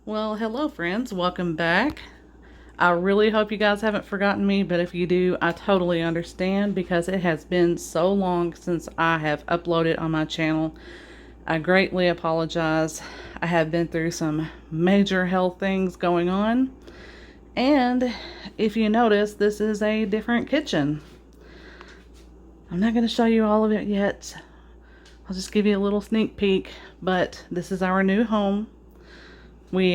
Well, hello friends, welcome back. I really hope you guys haven't forgotten me, but if you do, I totally understand because it has been so long since I have uploaded on my channel. I greatly apologize. I have been through some major health things going on, and if you notice, this is a different kitchen. I'm not going to show you all of it yet. I'll just give you a little sneak peek, but this is our new home. We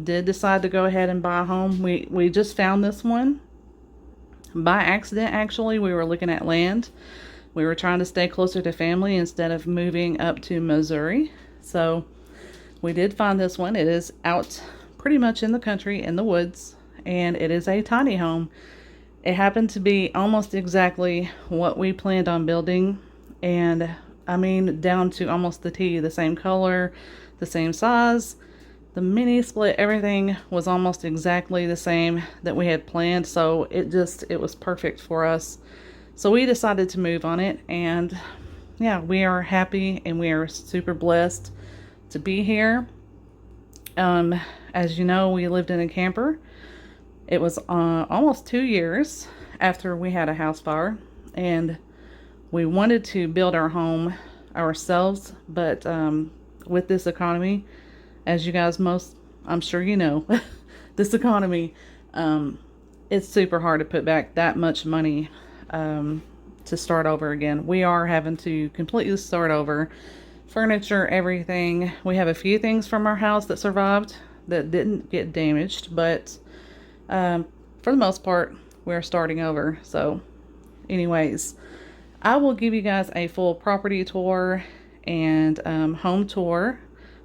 did decide to go ahead and buy a home. We just found this one by accident, actually. We were looking at land. We were trying to stay closer to family instead of moving up to Missouri. So we did find this one. It is out pretty much in the country, in the woods, and it is a tiny home. It happened to be almost exactly what we planned on building, and I mean down to almost the T, the same color, the same size. The mini split, everything was almost exactly the same that we had planned, so it was perfect for us. So we decided to move on it, and yeah, we are happy and we are super blessed to be here. As you know, we lived in a camper. It was almost 2 years after we had a house fire, and we wanted to build our home ourselves, but with this economy, as you guys I'm sure you know, this economy, it's super hard to put back that much money to start over again. We are having to completely start over. Furniture, everything. We have a few things from our house that survived that didn't get damaged, but for the most part, we're starting over. So anyways, I will give you guys a full property tour and home tour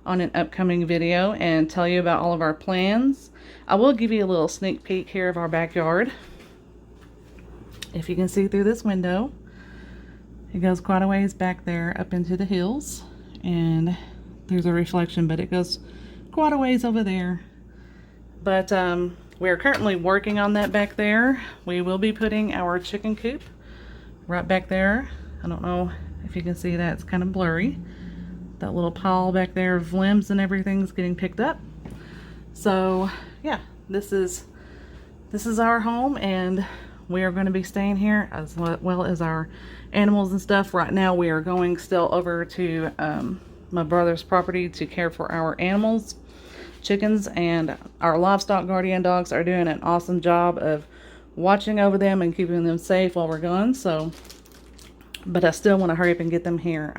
on an upcoming video and tell you about all of our plans. I will give you a little sneak peek here of our backyard. If you can see through this window, it goes quite a ways back there up into the hills, and there's a reflection, but it goes quite a ways over there. But we're currently working on that back there. We will be putting our chicken coop right back there. I don't know if you can see that, it's kind of blurry. That little pile back there of limbs and everything's getting picked up. So yeah, this is our home, and we are going to be staying here as well as our animals and stuff. Right now we are going still over to my brother's property to care for our animals, chickens, and our livestock guardian dogs are doing an awesome job of watching over them and keeping them safe while we're gone. So, but I still want to hurry up and get them here.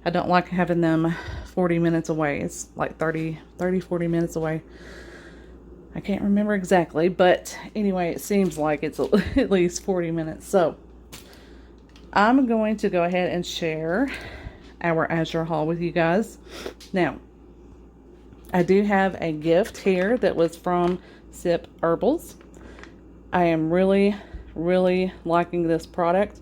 I don't like having them 40 minutes away. It's like 40 minutes away. I can't remember exactly, but anyway, it seems like it's at least 40 minutes. So I'm going to go ahead and share our Azure haul with you guys. Now, I do have a gift here that was from Herbals. I am really, really liking this product.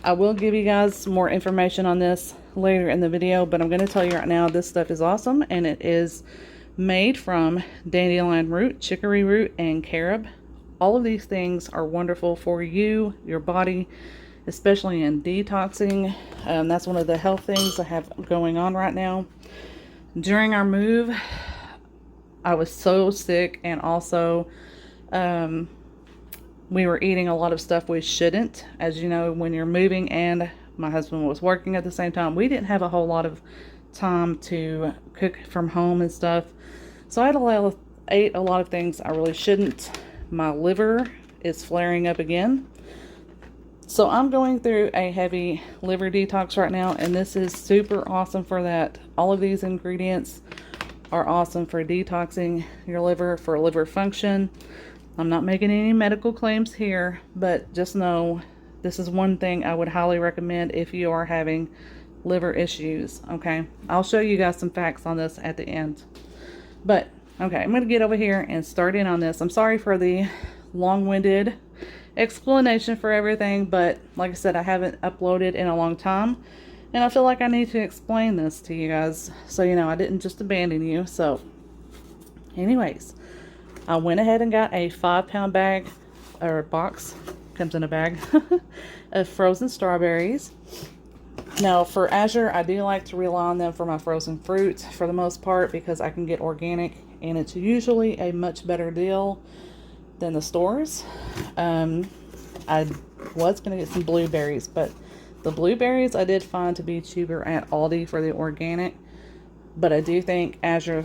I will give you guys more information on this later in the video, but I'm going to tell you right now, this stuff is awesome, and it is made from dandelion root, chicory root, and carob. All of these things are wonderful for you, your body, especially in detoxing. That's one of the health things I have going on right now. During our move, I was so sick, and also we were eating a lot of stuff we shouldn't. As you know, when you're moving and my husband was working at the same time, we didn't have a whole lot of time to cook from home and stuff. So I ate a lot of things I really shouldn't. My liver is flaring up again. So I'm going through a heavy liver detox right now, and this is super awesome for that. All of these ingredients are awesome for detoxing your liver, for liver function. I'm not making any medical claims here, but just know this is one thing I would highly recommend if you are having liver issues, okay? I'll show you guys some facts on this at the end. But, okay, I'm going to get over here and start in on this. I'm sorry for the long-winded explanation for everything, but like I said, I haven't uploaded in a long time, and I feel like I need to explain this to you guys so you know I didn't just abandon you. So, anyways, I went ahead and got a 5-pound bag, or box, comes in a bag, of frozen strawberries. Now for Azure, I do like to rely on them for my frozen fruit for the most part because I can get organic and it's usually a much better deal than the stores. I was going to get some blueberries, but the blueberries I did find to be cheaper at Aldi for the organic, but I do think Azure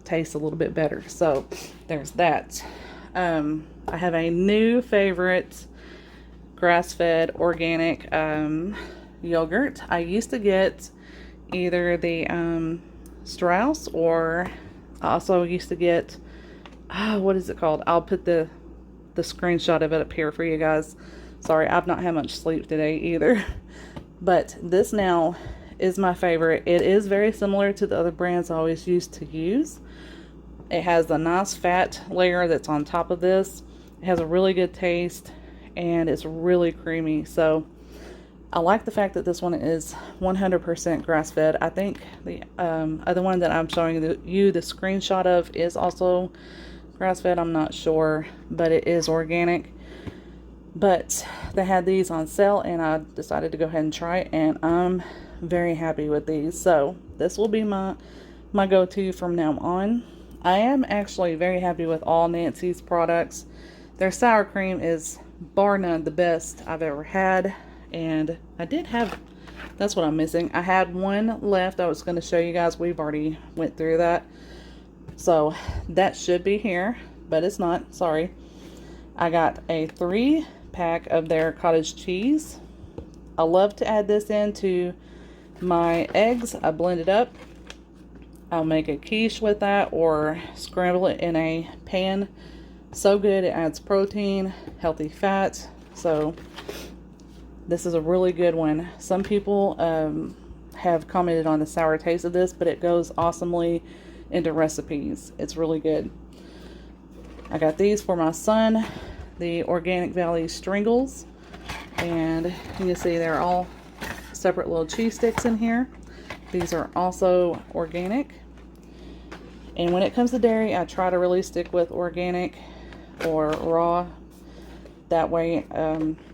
tastes a little bit better. So there's that. I have a new favorite grass-fed organic yogurt. I used to get either the Strauss, or I also used to get, what is it called? I'll put the screenshot of it up here for you guys. Sorry, I've not had much sleep today either. But this now is my favorite. It is very similar to the other brands I always used to use. It has a nice fat layer that's on top of this. It has a really good taste, and it's really creamy. So I like the fact that this one is 100% grass-fed. I think the other one that I'm showing you the screenshot of is also grass-fed. I'm not sure, but it is organic. But they had these on sale, and I decided to go ahead and try it, and I'm very happy with these. So this will be my go-to from now on. I am actually very happy with all Nancy's products. Their sour cream is bar none the best I've ever had. And I did have, that's what I'm missing. I had one left I was going to show you guys. We've already went through that. So that should be here, but it's not. Sorry. I got a 3-pack of their cottage cheese. I love to add this into my eggs. I blend it up. I'll make a quiche with that or scramble it in a pan. So good. It adds protein, healthy fat. So this is a really good one. Some people have commented on the sour taste of this, but it goes awesomely into recipes. It's really good. I got these for my son, the Organic Valley Stringles. And you can see they're all separate little cheese sticks in here. These are also organic. And when it comes to dairy, I try to really stick with organic or raw. That way,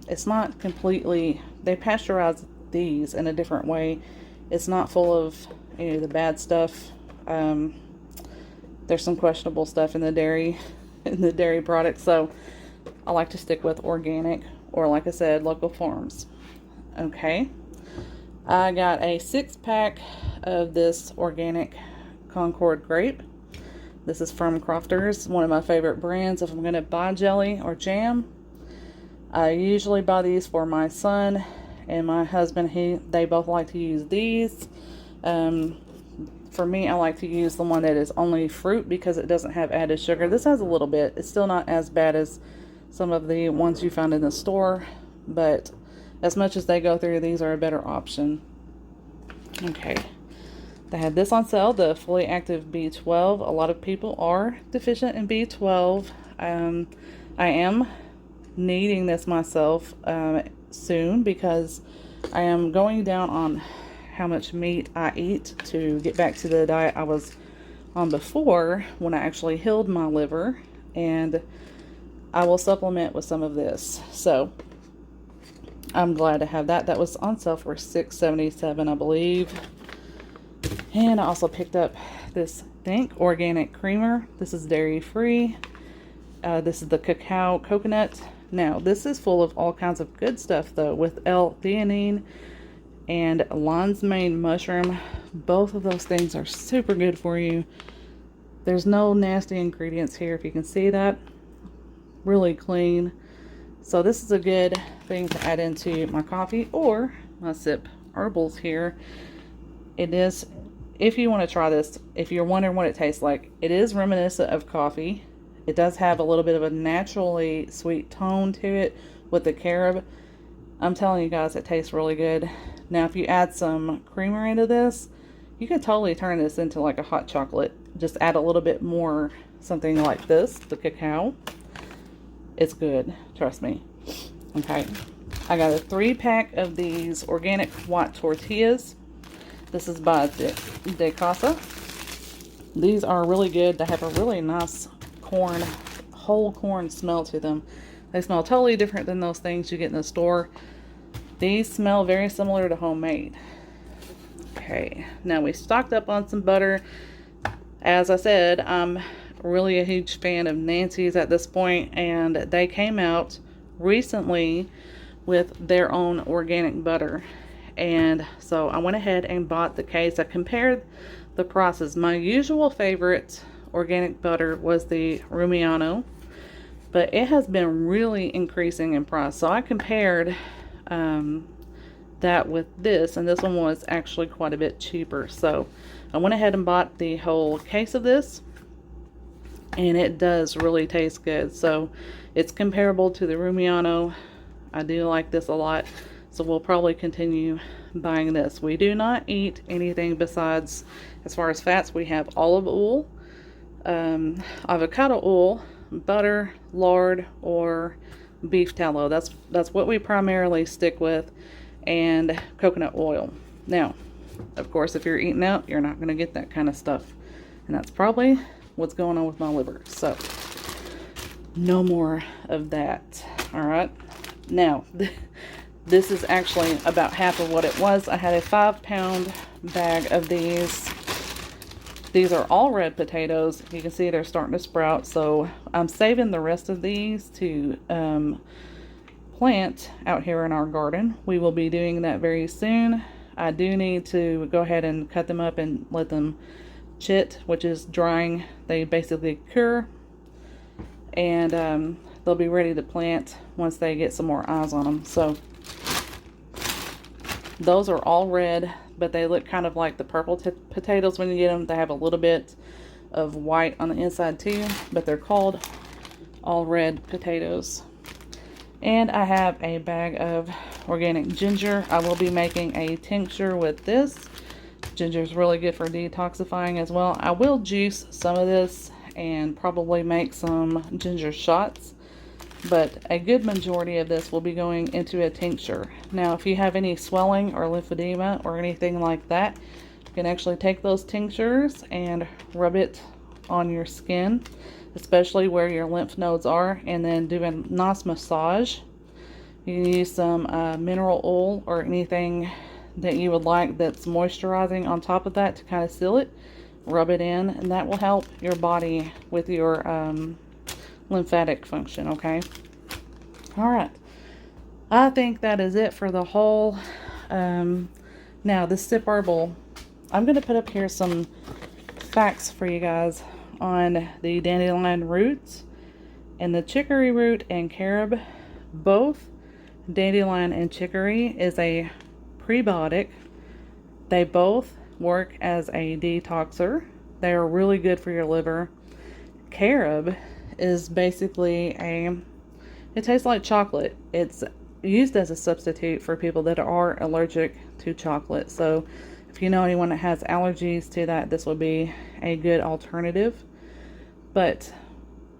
it's not completely, they pasteurize these in a different way. It's not full of any of the bad stuff. There's some questionable stuff in the dairy products. So I like to stick with organic, or like I said, local farms. Okay. I got a 6-pack of this organic Concord grape. This is from Crofters, one of my favorite brands if I'm going to buy jelly or jam. I usually buy these for my son and my husband. They both like to use these. For me, I like to use the one that is only fruit because it doesn't have added sugar. This has a little bit. It's still not as bad as some of the ones you found in the store, but as much as they go through, these are a better option. Okay. They had this on sale, the fully active B12. A lot of people are deficient in B12. I am needing this myself soon because I am going down on how much meat I eat to get back to the diet I was on before when I actually healed my liver, and I will supplement with some of this. So I'm glad to have that. That was on sale for $6.77, I believe. And I also picked up this Think Organic Creamer. This is dairy free. This is the cacao coconut. Now, this is full of all kinds of good stuff, though, with L-theanine and lion's mane mushroom. Both of those things are super good for you. There's no nasty ingredients here, if you can see that. Really clean. So this is a good thing to add into my coffee or my sip Herbals here. It is, if you want to try this, if you're wondering what it tastes like, it is reminiscent of coffee. It does have a little bit of a naturally sweet tone to it with the carob. I'm telling you guys, it tastes really good. Now, if you add some creamer into this, you can totally turn this into like a hot chocolate. Just add a little bit more, something like this, the cacao. It's good, trust me. Okay, I got a 3-pack of these organic white tortillas. This is by De Casa. These are really good. They have a really nice corn, whole corn smell to them. They smell totally different than those things you get in the store. These smell very similar to homemade. Okay, now we stocked up on some butter. As I said, I'm really a huge fan of Nancy's at this point, and they came out recently with their own organic butter. And so I went ahead and bought the case. I compared the prices. My usual favorite organic butter was the Rumiano, but it has been really increasing in price. So I compared that with this, and this one was actually quite a bit cheaper. So I went ahead and bought the whole case of this, and it does really taste good. So it's comparable to the Rumiano. I do like this a lot, so we'll probably continue buying this. We do not eat anything besides, as far as fats, we have olive oil, avocado oil, butter, lard, or beef tallow. That's what we primarily stick with, and coconut oil. Now, of course, if you're eating out, you're not going to get that kind of stuff, and that's probably what's going on with my liver. So no more of that. All right, now this is actually about half of what it was. I had a 5-pound bag of these. These are all red potatoes. You can see they're starting to sprout, so I'm saving the rest of these to plant out here in our garden. We will be doing that very soon. I do need to go ahead and cut them up and let them chit, which is drying. They basically cure, and they'll be ready to plant once they get some more eyes on them. So those are all red, but they look kind of like the purple potatoes when you get them. They have a little bit of white on the inside too, but they're called all red potatoes. And I have a bag of organic ginger. I will be making a tincture with this. Ginger is really good for detoxifying as well. I will juice some of this and probably make some ginger shots, but a good majority of this will be going into a tincture. Now, if you have any swelling or lymphedema or anything like that, you can actually take those tinctures and rub it on your skin, especially where your lymph nodes are, and then do a nice massage. You can use some mineral oil or anything that you would like that's moisturizing on top of that to kind of seal it. Rub it in, and that will help your body with your lymphatic function. Okay, all right, I think that is it for the whole. Now this sip herbal, I'm going to put up here some facts for you guys on the dandelion roots and the chicory root and carob. Both dandelion and chicory is a prebiotic. They both work as a detoxer. They are really good for your liver. Carob is basically it tastes like chocolate. It's used as a substitute for people that are allergic to chocolate. So if you know anyone that has allergies to that, this would be a good alternative. But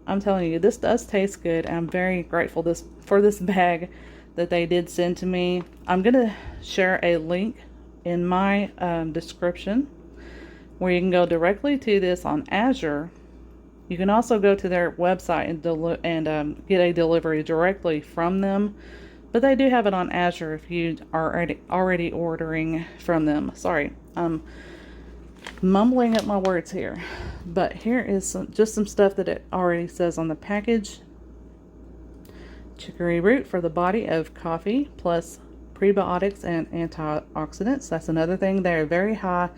I'm telling you, this does taste good. I'm very grateful for this bag that they did send to me. I'm going to share a link in my description where you can go directly to this on Azure. You can also go to their website and get a delivery directly from them. But they do have it on Azure if you are already ordering from them. Sorry, I'm mumbling up my words here. But here is just some stuff that it already says on the package. Chicory root for the body of coffee, plus prebiotics and antioxidants. That's another thing. They are very high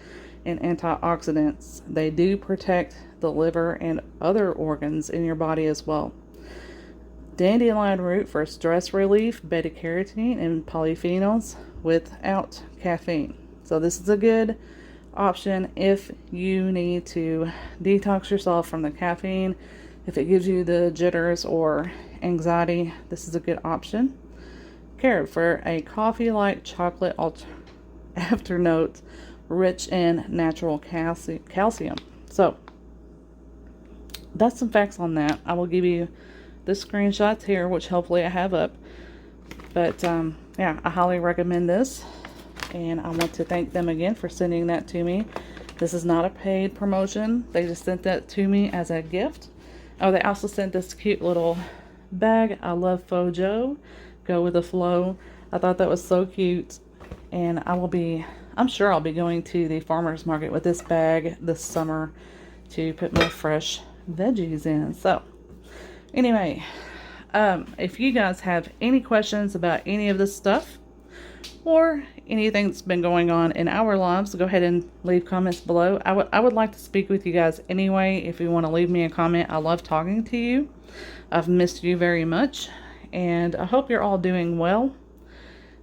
in antioxidants. They do protect the liver and other organs in your body as well. Dandelion root for stress relief, beta carotene, and polyphenols without caffeine. So this is a good option if you need to detox yourself from the caffeine. If it gives you the jitters or anxiety, this is a good option. Carob for a coffee-like chocolate afternote, rich in natural calcium. So that's some facts on that. I will give you the screenshots here, which hopefully I have up. But yeah, I highly recommend this, and I want to thank them again for sending that to me. This is not a paid promotion. They just sent that to me as a gift. Oh, they also sent this cute little bag. I love Fojo. Go with the flow. I thought that was so cute, and I'm sure I'll be going to the farmer's market with this bag this summer to put my fresh veggies in. So anyway, if you guys have any questions about any of this stuff or anything that's been going on in our lives, go ahead and leave comments below. I would like to speak with you guys anyway. If you want to leave me a comment, I love talking to you. I've missed you very much, and I hope you're all doing well.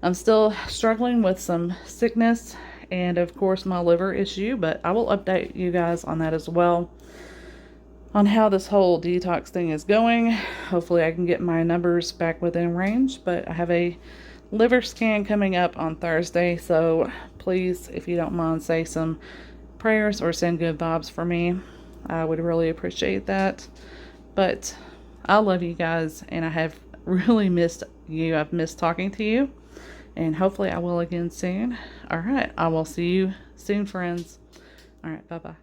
I'm still struggling with some sickness and of course my liver issue, but I will update you guys on that as well, on how this whole detox thing is going. Hopefully I can get my numbers back within range, but I have a liver scan coming up on Thursday, so please, if you don't mind, say some prayers or send good vibes for me. I would really appreciate that. But I love you guys, and I have really missed you. I've missed talking to you, and hopefully I will again soon. All right, I will see you soon, friends. All right, bye-bye.